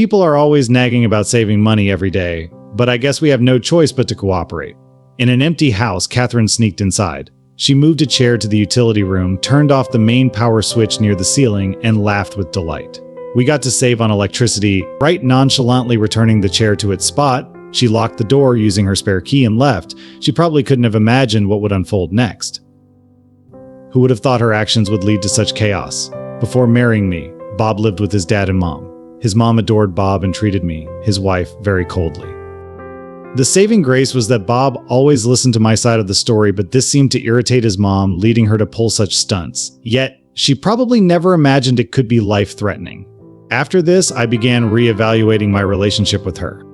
People are always nagging about saving money every day, but I guess we have no choice but to cooperate. In an empty house, Catherine sneaked inside. She moved a chair to the utility room, turned off the main power switch near the ceiling, and laughed with delight. We got to save on electricity. Right nonchalantly returning the chair to its spot, she locked the door using her spare key and left. She probably couldn't have imagined what would unfold next. Who would have thought her actions would lead to such chaos? Before marrying me, Bob lived with his dad and mom. His mom adored Bob and treated me, his wife, very coldly. The saving grace was that Bob always listened to my side of the story, but this seemed to irritate his mom, leading her to pull such stunts. Yet, she probably never imagined it could be life-threatening. After this, I began re-evaluating my relationship with her.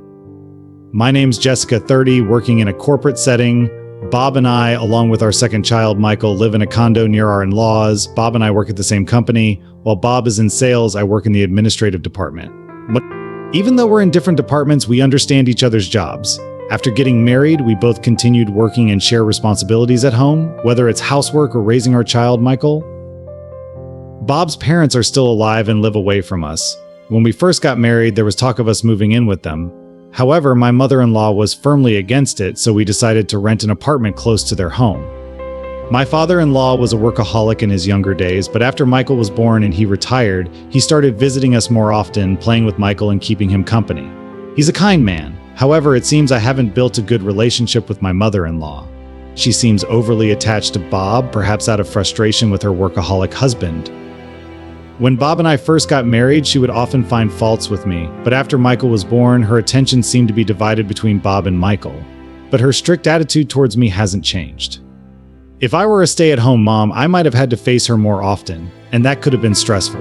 My name's Jessica, 30, working in a corporate setting. Bob and I, along with our second child, Michael, live in a condo near our in-laws. Bob and I work at the same company. While Bob is in sales, I work in the administrative department. But even though we're in different departments, we understand each other's jobs. After getting married, we both continued working and share responsibilities at home, whether it's housework or raising our child, Michael. Bob's parents are still alive and live away from us. When we first got married, there was talk of us moving in with them. However, my mother-in-law was firmly against it, so we decided to rent an apartment close to their home. My father-in-law was a workaholic in his younger days, but after Michael was born and he retired, he started visiting us more often, playing with Michael and keeping him company. He's a kind man. However, it seems I haven't built a good relationship with my mother-in-law. She seems overly attached to Bob, perhaps out of frustration with her workaholic husband. When Bob and I first got married, she would often find faults with me, but after Michael was born, her attention seemed to be divided between Bob and Michael. But her strict attitude towards me hasn't changed. If I were a stay-at-home mom, I might have had to face her more often, and that could have been stressful.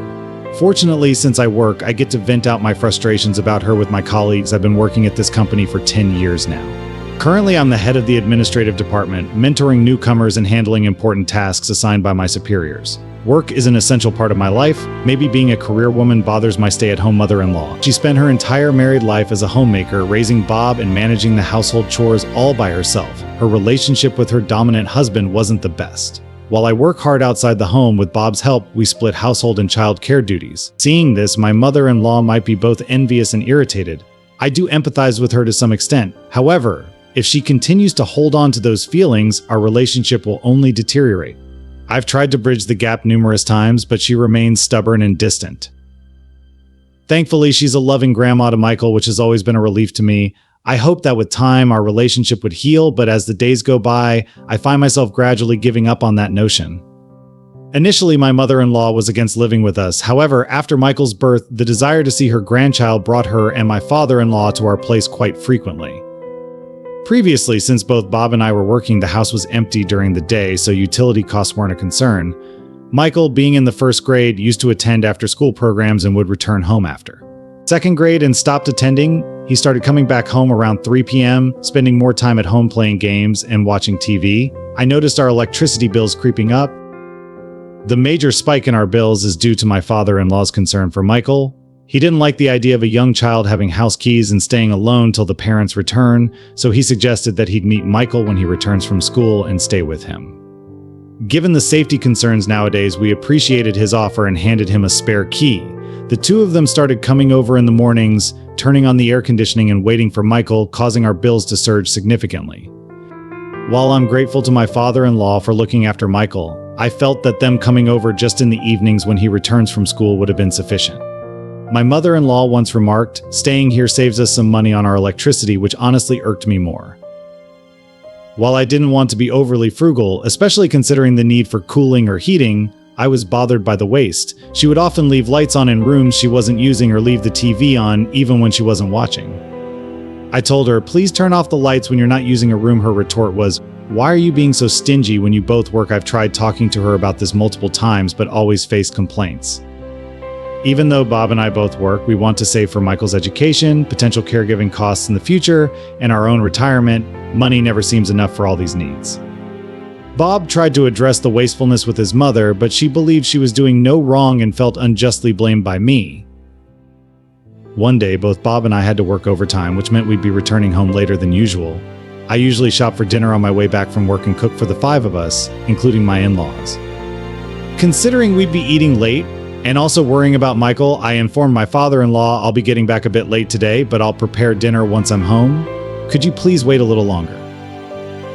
Fortunately, since I work, I get to vent out my frustrations about her with my colleagues. I've been working at this company for 10 years now. Currently, I'm the head of the administrative department, mentoring newcomers and handling important tasks assigned by my superiors. Work is an essential part of my life. Maybe being a career woman bothers my stay-at-home mother-in-law. She spent her entire married life as a homemaker, raising Bob and managing the household chores all by herself. Her relationship with her dominant husband wasn't the best. While I work hard outside the home, with Bob's help, we split household and child care duties. Seeing this, my mother-in-law might be both envious and irritated. I do empathize with her to some extent. However, if she continues to hold on to those feelings, our relationship will only deteriorate. I've tried to bridge the gap numerous times, but she remains stubborn and distant. Thankfully, she's a loving grandma to Michael, which has always been a relief to me. I hope that with time, our relationship would heal, but as the days go by, I find myself gradually giving up on that notion. Initially, my mother-in-law was against living with us. However, after Michael's birth, the desire to see her grandchild brought her and my father-in-law to our place quite frequently. Previously, since both Bob and I were working, the house was empty during the day, so utility costs weren't a concern. Michael, being in the first grade, used to attend after-school programs and would return home after. Second grade and stopped attending, he started coming back home around 3 p.m., spending more time at home playing games and watching TV. I noticed our electricity bills creeping up. The major spike in our bills is due to my father-in-law's concern for Michael. He didn't like the idea of a young child having house keys and staying alone till the parents return, so he suggested that he'd meet Michael when he returns from school and stay with him. Given the safety concerns nowadays, we appreciated his offer and handed him a spare key. The two of them started coming over in the mornings, turning on the air conditioning and waiting for Michael, causing our bills to surge significantly. While I'm grateful to my father-in-law for looking after Michael, I felt that them coming over just in the evenings when he returns from school would have been sufficient. My mother-in-law once remarked, "Staying here saves us some money on our electricity," which honestly irked me more. While I didn't want to be overly frugal, especially considering the need for cooling or heating, I was bothered by the waste. She would often leave lights on in rooms she wasn't using or leave the TV on even when she wasn't watching. I told her, "Please turn off the lights when you're not using a room." Her retort was, "Why are you being so stingy when you both work?" I've tried talking to her about this multiple times, but always faced complaints. Even though Bob and I both work, we want to save for Michael's education, potential caregiving costs in the future, and our own retirement. Money never seems enough for all these needs. Bob tried to address the wastefulness with his mother, but she believed she was doing no wrong and felt unjustly blamed by me. One day, both Bob and I had to work overtime, which meant we'd be returning home later than usual. I usually shop for dinner on my way back from work and cook for the 5 of us, including my in-laws. Considering we'd be eating late, And also worrying about Michael, I informed my father-in-law I'll be getting back a bit late today, but I'll prepare dinner once I'm home. Could you please wait a little longer?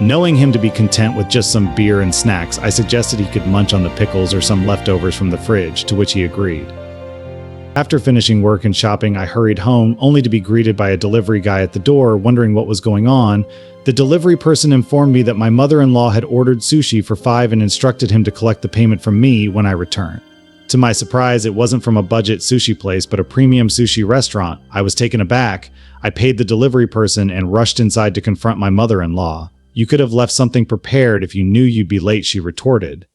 Knowing him to be content with just some beer and snacks, I suggested he could munch on the pickles or some leftovers from the fridge, to which he agreed. After finishing work and shopping, I hurried home, only to be greeted by a delivery guy at the door, wondering what was going on. The delivery person informed me that my mother-in-law had ordered sushi for 5 and instructed him to collect the payment from me when I returned. To my surprise, it wasn't from a budget sushi place, but a premium sushi restaurant. I was taken aback. I paid the delivery person and rushed inside to confront my mother-in-law. "You could have left something prepared if you knew you'd be late," she retorted.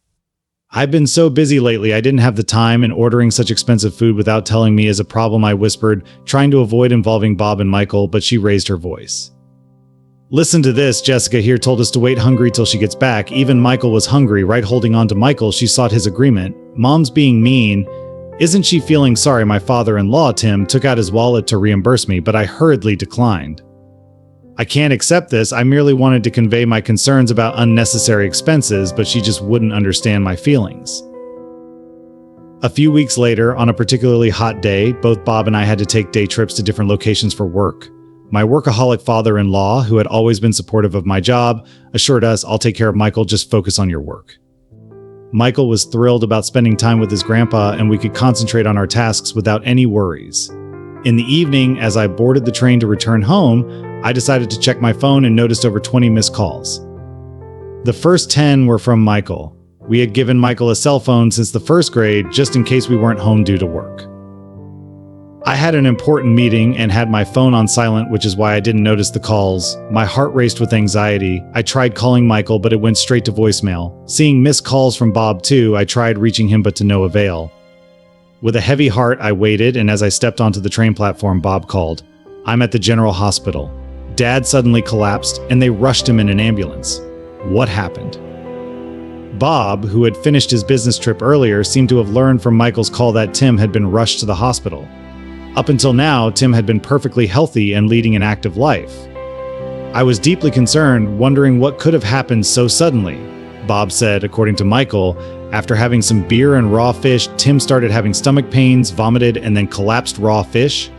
"I've been so busy lately, I didn't have the time, and ordering such expensive food without telling me is a problem," I whispered, trying to avoid involving Bob and Michael, but she raised her voice. "Listen to this, Jessica here told us to wait hungry till she gets back. Even Michael was hungry, right? Holding on to Michael, she sought his agreement. Mom's being mean. Isn't she feeling sorry? My father-in-law, Tim, took out his wallet to reimburse me, but I hurriedly declined. I can't accept this. I merely wanted to convey my concerns about unnecessary expenses, but she just wouldn't understand my feelings." A few weeks later, on a particularly hot day, both Bob and I had to take day trips to different locations for work. My workaholic father-in-law, who had always been supportive of my job, assured us, "I'll take care of Michael, just focus on your work." Michael was thrilled about spending time with his grandpa, and we could concentrate on our tasks without any worries. In the evening, as I boarded the train to return home, I decided to check my phone and noticed over 20 missed calls. The first 10 were from Michael. We had given Michael a cell phone since the first grade, just in case we weren't home due to work. I had an important meeting and had my phone on silent, which is why I didn't notice the calls. My heart raced with anxiety. I tried calling Michael, but it went straight to voicemail. Seeing missed calls from Bob too, I tried reaching him, but to no avail. With a heavy heart, I waited, and as I stepped onto the train platform, Bob called. "I'm at the General Hospital. Dad suddenly collapsed, and they rushed him in an ambulance. What happened?" Bob, who had finished his business trip earlier, seemed to have learned from Michael's call that Tim had been rushed to the hospital. Up until now, Tim had been perfectly healthy and leading an active life. I was deeply concerned, wondering what could have happened so suddenly. Bob said, according to Michael, after having some beer and raw fish, Tim started having stomach pains, vomited, and then collapsed raw fish.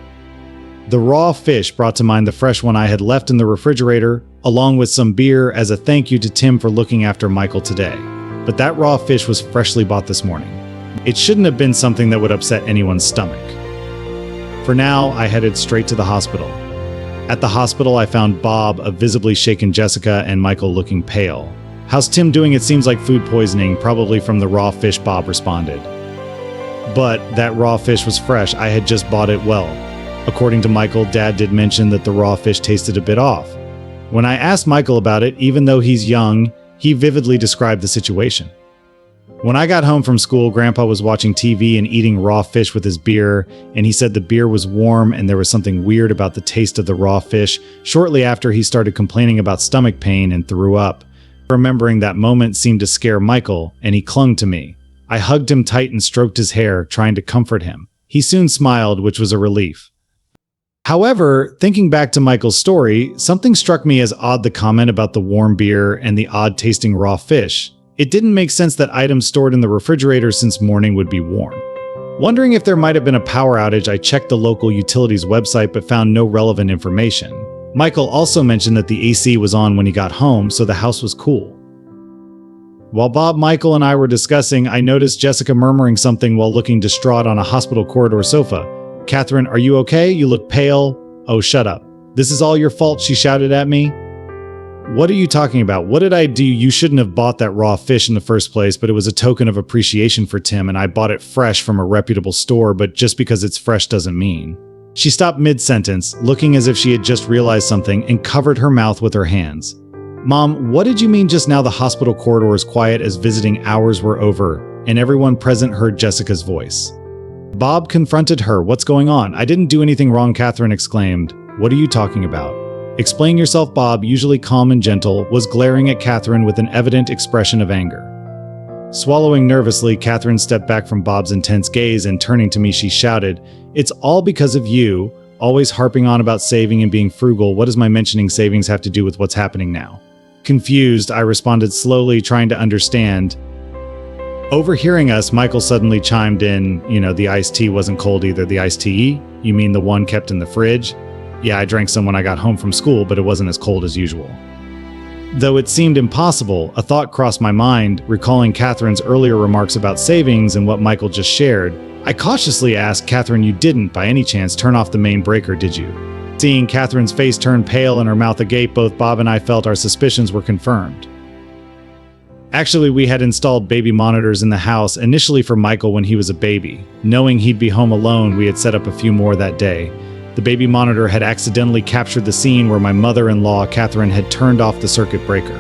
The raw fish brought to mind the fresh one I had left in the refrigerator, along with some beer as a thank you to Tim for looking after Michael today. But that raw fish was freshly bought this morning. It shouldn't have been something that would upset anyone's stomach. For now, I headed straight to the hospital. At the hospital, I found Bob, a visibly shaken Jessica, and Michael looking pale. "How's Tim doing? It seems like food poisoning, probably from the raw fish," Bob responded. But that raw fish was fresh. I had just bought it well. According to Michael, Dad did mention that the raw fish tasted a bit off. When I asked Michael about it, even though he's young, he vividly described the situation. "When I got home from school, Grandpa was watching TV and eating raw fish with his beer, and he said the beer was warm and there was something weird about the taste of the raw fish. Shortly after, he started complaining about stomach pain and threw up. Remembering that moment seemed to scare Michael, and he clung to me. I hugged him tight and stroked his hair, trying to comfort him. He soon smiled, which was a relief. However, thinking back to Michael's story, something struck me as odd: the comment about the warm beer and the odd-tasting raw fish. It didn't make sense that items stored in the refrigerator since morning would be warm. Wondering if there might have been a power outage, I checked the local utilities website but found no relevant information. Michael also mentioned that the AC was on when he got home, so the house was cool. While Bob, Michael, and I were discussing, I noticed Jessica murmuring something while looking distraught on a hospital corridor sofa. "Catherine, are you okay? You look pale." "Oh, shut up. This is all your fault," she shouted at me. "What are you talking about? What did I do? You shouldn't have bought that raw fish in the first place, but it was a token of appreciation for Tim, and I bought it fresh from a reputable store, but just because it's fresh doesn't mean." She stopped mid-sentence, looking as if she had just realized something, and covered her mouth with her hands. "Mom, what did you mean just now?" The hospital corridor was quiet as visiting hours were over, and everyone present heard Jessica's voice. Bob confronted her. "What's going on?" "I didn't do anything wrong," Catherine exclaimed. "What are you talking about?" "Explain yourself." Bob, usually calm and gentle, was glaring at Catherine with an evident expression of anger. Swallowing nervously, Catherine stepped back from Bob's intense gaze, and turning to me, she shouted, "It's all because of you, always harping on about saving and being frugal. What does my mentioning savings have to do with what's happening now?" Confused, I responded slowly, trying to understand. Overhearing us, Michael suddenly chimed in, the iced tea wasn't cold either. The iced tea? You mean the one kept in the fridge? Yeah, I drank some when I got home from school, but it wasn't as cold as usual. Though it seemed impossible, a thought crossed my mind, recalling Catherine's earlier remarks about savings and what Michael just shared. I cautiously asked, Catherine, you didn't, by any chance, turn off the main breaker, did you? Seeing Catherine's face turn pale and her mouth agape, both Bob and I felt our suspicions were confirmed. Actually, we had installed baby monitors in the house, initially for Michael when he was a baby. Knowing he'd be home alone, we had set up a few more that day. The baby monitor had accidentally captured the scene where my mother-in-law, Catherine, had turned off the circuit breaker.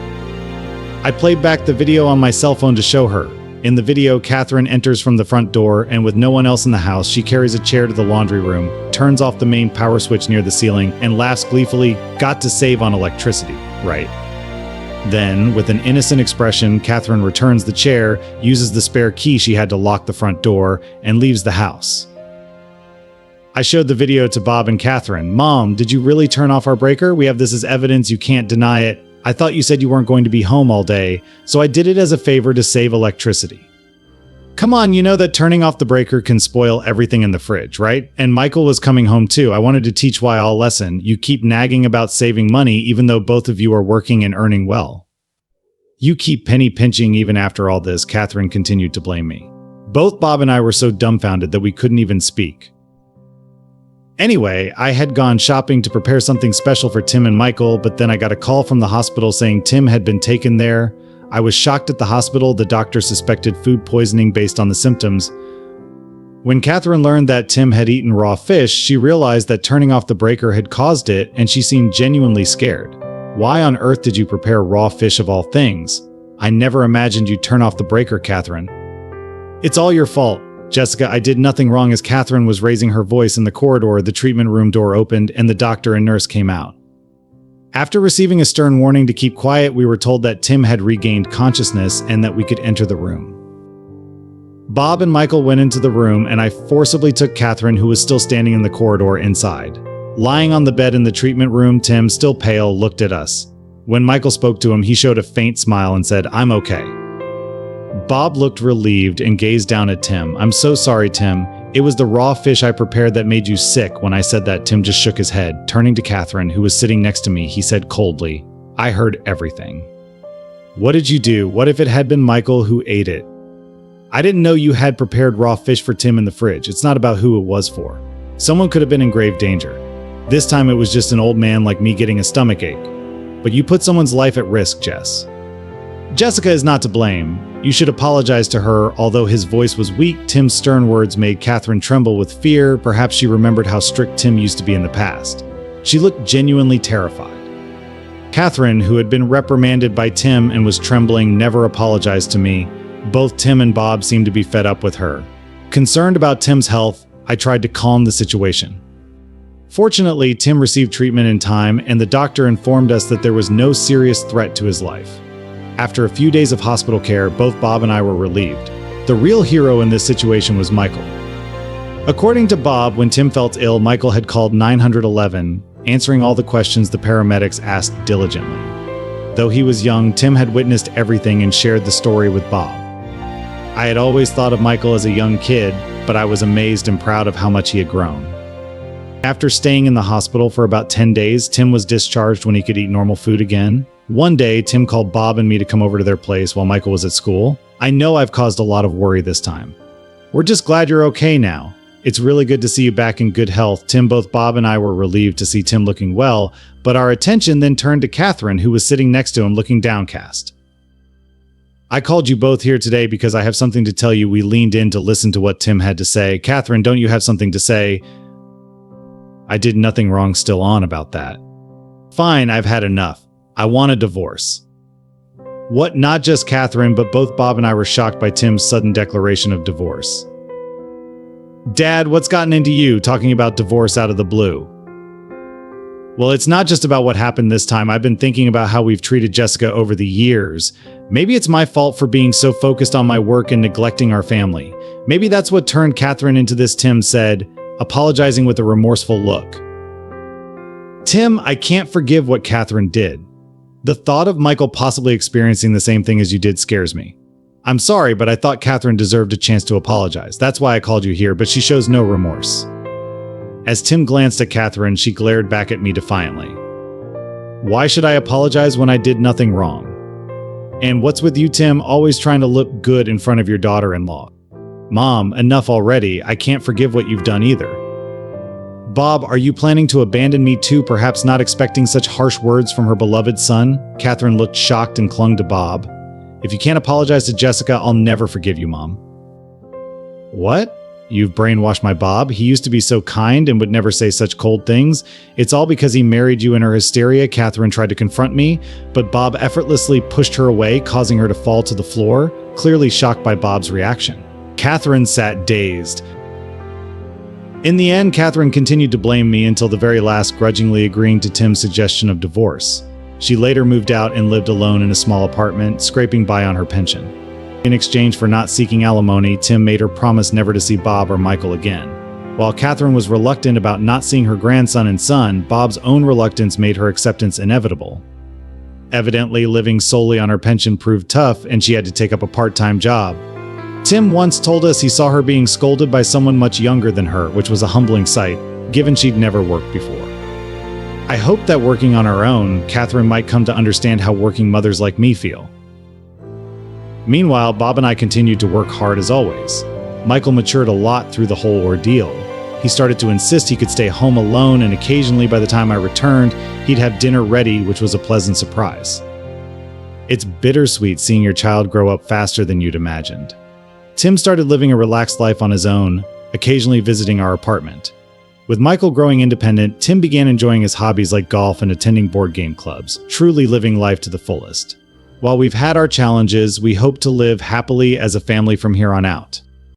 I played back the video on my cell phone to show her. In the video, Catherine enters from the front door, and with no one else in the house, she carries a chair to the laundry room, turns off the main power switch near the ceiling, and laughs gleefully, got to save on electricity, right? Then, with an innocent expression, Catherine returns the chair, uses the spare key she had to lock the front door, and leaves the house. I showed the video to Bob and Catherine. Mom, did you really turn off our breaker? We have this as evidence, you can't deny it. I thought you said you weren't going to be home all day, so I did it as a favor to save electricity. Come on, you know that turning off the breaker can spoil everything in the fridge, right? And Michael was coming home too. I wanted to teach why all lesson. You keep nagging about saving money even though both of you are working and earning well. You keep penny pinching even after all this, Catherine continued to blame me. Both Bob and I were so dumbfounded that we couldn't even speak. Anyway, I had gone shopping to prepare something special for Tim and Michael, but then I got a call from the hospital saying Tim had been taken there. I was shocked at the hospital. The doctor suspected food poisoning based on the symptoms. When Catherine learned that Tim had eaten raw fish, she realized that turning off the breaker had caused it, and she seemed genuinely scared. Why on earth did you prepare raw fish of all things? I never imagined you'd turn off the breaker, Catherine. It's all your fault. Jessica, I did nothing wrong. As Catherine was raising her voice in the corridor, the treatment room door opened and the doctor and nurse came out. After receiving a stern warning to keep quiet, we were told that Tim had regained consciousness and that we could enter the room. Bob and Michael went into the room and I forcibly took Catherine, who was still standing in the corridor, inside. Lying on the bed in the treatment room, Tim, still pale, looked at us. When Michael spoke to him, he showed a faint smile and said, "I'm okay." Bob looked relieved and gazed down at Tim. "I'm so sorry, Tim. It was the raw fish I prepared that made you sick." When I said that, Tim just shook his head. Turning to Catherine, who was sitting next to me, he said coldly, "I heard everything." "What did you do? What if it had been Michael who ate it?" "I didn't know you had prepared raw fish for Tim in the fridge. It's not about who it was for. Someone could have been in grave danger. This time it was just an old man like me getting a stomachache. But you put someone's life at risk, Jess." "Jessica is not to blame. You should apologize to her." Although his voice was weak, Tim's stern words made Catherine tremble with fear. Perhaps she remembered how strict Tim used to be in the past. She looked genuinely terrified. Catherine, who had been reprimanded by Tim and was trembling, never apologized to me. Both Tim and Bob seemed to be fed up with her. Concerned about Tim's health, I tried to calm the situation. Fortunately, Tim received treatment in time, and the doctor informed us that there was no serious threat to his life. After a few days of hospital care, both Bob and I were relieved. The real hero in this situation was Michael. According to Bob, when Tim felt ill, Michael had called 911, answering all the questions the paramedics asked diligently. Though he was young, Tim had witnessed everything and shared the story with Bob. I had always thought of Michael as a young kid, but I was amazed and proud of how much he had grown. After staying in the hospital for about 10 days, Tim was discharged when he could eat normal food again. One day, Tim called Bob and me to come over to their place while Michael was at school. "I know I've caused a lot of worry this time. We're just glad you're okay now. It's really good to see you back in good health." Tim, both Bob and I were relieved to see Tim looking well, but our attention then turned to Catherine, who was sitting next to him looking downcast. "I called you both here today because I have something to tell you." We leaned in to listen to what Tim had to say. "Catherine, don't you have something to say?" "I did nothing wrong, still on about that." "Fine, I've had enough. I want a divorce." What? Not just Catherine, but both Bob and I were shocked by Tim's sudden declaration of divorce. "Dad, what's gotten into you talking about divorce out of the blue?" "Well, it's not just about what happened this time. I've been thinking about how we've treated Jessica over the years. Maybe it's my fault for being so focused on my work and neglecting our family. Maybe that's what turned Catherine into this," Tim said, apologizing with a remorseful look. "Tim, I can't forgive what Catherine did. The thought of Michael possibly experiencing the same thing as you did scares me. I'm sorry, but I thought Catherine deserved a chance to apologize. That's why I called you here, but she shows no remorse. As Tim glanced at Catherine, she glared back at me defiantly. Why should I apologize when I did nothing wrong? And what's with you, Tim, always trying to look good in front of your daughter-in-law? Mom, enough already. I can't forgive what you've done either. Bob, are you planning to abandon me too, perhaps not expecting such harsh words from her beloved son? Catherine looked shocked and clung to Bob. If you can't apologize to Jessica, I'll never forgive you, Mom. What? You've brainwashed my Bob? He used to be so kind and would never say such cold things. It's all because he married you in her hysteria. Catherine tried to confront me, but Bob effortlessly pushed her away, causing her to fall to the floor, clearly shocked by Bob's reaction. Catherine sat dazed. In the end, Catherine continued to blame me until the very last, grudgingly agreeing to Tim's suggestion of divorce. She later moved out and lived alone in a small apartment, scraping by on her pension. In exchange for not seeking alimony, Tim made her promise never to see Bob or Michael again. While Catherine was reluctant about not seeing her grandson and son, Bob's own reluctance made her acceptance inevitable. Evidently, living solely on her pension proved tough, and she had to take up a part-time job. Tim once told us he saw her being scolded by someone much younger than her, which was a humbling sight, given she'd never worked before. I hope that working on her own, Catherine might come to understand how working mothers like me feel. Meanwhile, Bob and I continued to work hard as always. Michael matured a lot through the whole ordeal. He started to insist he could stay home alone, and occasionally by the time I returned, he'd have dinner ready, which was a pleasant surprise. It's bittersweet seeing your child grow up faster than you'd imagined. Tim started living a relaxed life on his own, occasionally visiting our apartment. With Michael growing independent, Tim began enjoying his hobbies like golf and attending board game clubs, truly living life to the fullest. While we've had our challenges, we hope to live happily as a family from here on out.